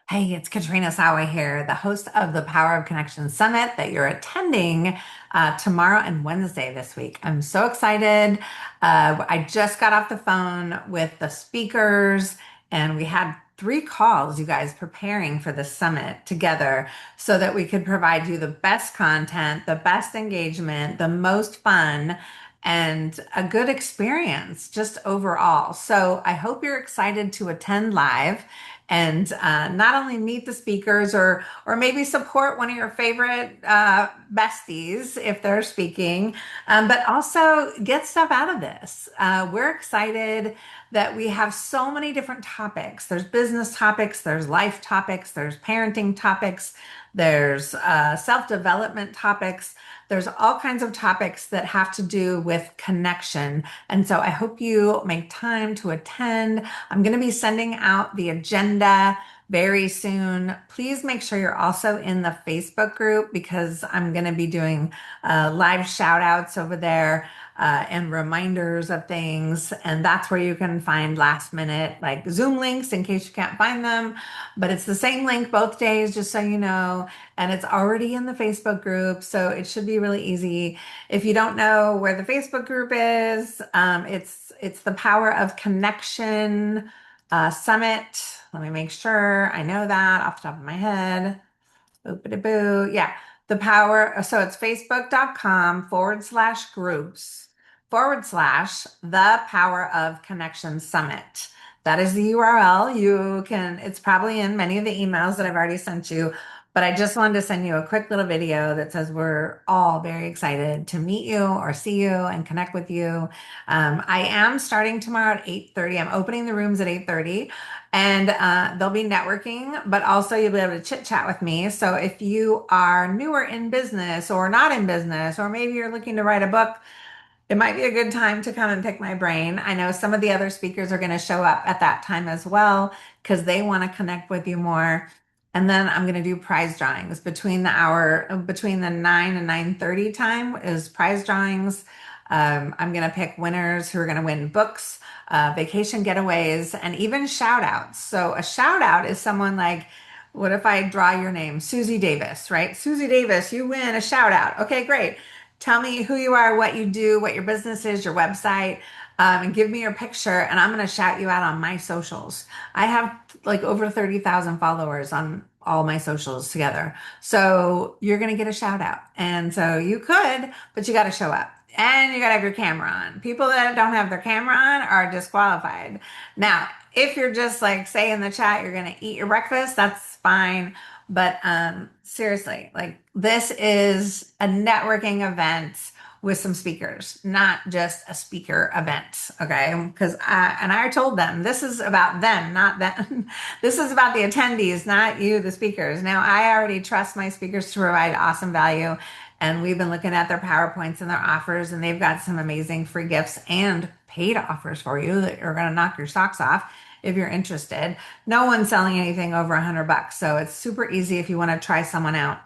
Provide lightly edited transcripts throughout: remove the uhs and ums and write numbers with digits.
Hey, it's Katrina Sawa here, the host of the Power of Connection Summit that you're attending tomorrow and Wednesday this week. I'm so excited. I just got off the phone with the speakers, and we had 3 calls, you guys, preparing for the summit together so that we could provide you the best content, the best engagement, the most fun, and a good experience just overall. So I hope you're excited to attend live and not only meet the speakers or maybe support one of your favorite besties if they're speaking, but also get stuff out of this. We're excited that we have so many different topics. There's business topics, there's life topics, there's parenting topics, there's self-development topics. There's all kinds of topics that have to do with connection. And so I hope you make time to attend. I'm going to be sending out the agenda very soon. Please make sure you're also in the Facebook group because I'm going to be doing live shout outs over there and reminders of things. And that's where you can find last minute like Zoom links in case you can't find them. But it's the same link both days, just so you know. And it's already in the Facebook group. So it should be really easy. If you don't know where the Facebook group is, it's the Power of Connection Summit. Let me make sure I know that off the top of my head. Boopity boo. Yeah. The power. So it's facebook.com/groups/ the Power of Connection Summit. That is the URL. It's probably in many of the emails that I've already sent you, but I just wanted to send you a quick little video that says we're all very excited to meet you or see you and connect with you. I am starting tomorrow at 8:30. I'm opening the rooms at 8:30. And there'll be networking, but also you'll be able to chit chat with me. So if you are newer in business or not in business, or maybe you're looking to write a book, it might be a good time to come and pick my brain. I know some of the other speakers are going to show up at that time as well because they want to connect with you more. And then I'm going to do prize drawings between the 9 and 9:30 time is prize drawings. I'm going to pick winners who are going to win books, vacation getaways, and even shout outs. So a shout out is someone like, what if I draw your name? Susie Davis, right? Susie Davis, you win a shout out. Okay, great. Tell me who you are, what you do, what your business is, your website, and give me your picture, and I'm going to shout you out on my socials. I have like over 30,000 followers on all my socials together. So you're going to get a shout out. And so you could, but you got to show up. And you got to have your camera on. People that don't have their camera on are disqualified. Now, if you're just like, say in the chat, you're going to eat your breakfast, that's fine. But seriously, like this is a networking event with some speakers, not just a speaker event. Okay. Because I told them this is about them, not them. This is about the attendees, not you, the speakers. Now, I already trust my speakers to provide awesome value. And we've been looking at their PowerPoints and their offers, and they've got some amazing free gifts and paid offers for you that are going to knock your socks off if you're interested. No one's selling anything over $100, so it's super easy if you want to try someone out.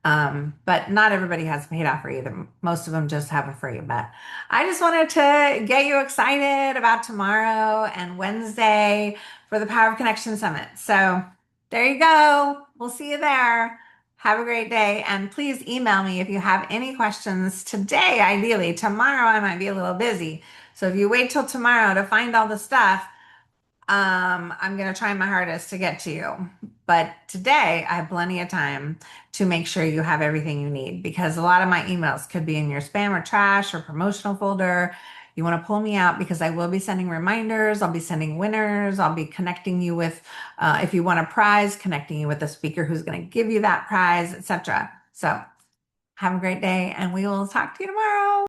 But not everybody has a paid offer either. Most of them just have a free. But I just wanted to get you excited about tomorrow and Wednesday for the Power of Connection Summit. So there you go. We'll see you there. Have a great day. And please email me if you have any questions today, ideally. Tomorrow I might be a little busy. So if you wait till tomorrow to find all the stuff, I'm going to try my hardest to get to you. But today I have plenty of time to make sure you have everything you need because a lot of my emails could be in your spam or trash or promotional folder. You want to pull me out because I will be sending reminders. I'll be sending winners. I'll be connecting you with, if you want a prize, connecting you with the speaker who's going to give you that prize, etc. So have a great day and we will talk to you tomorrow.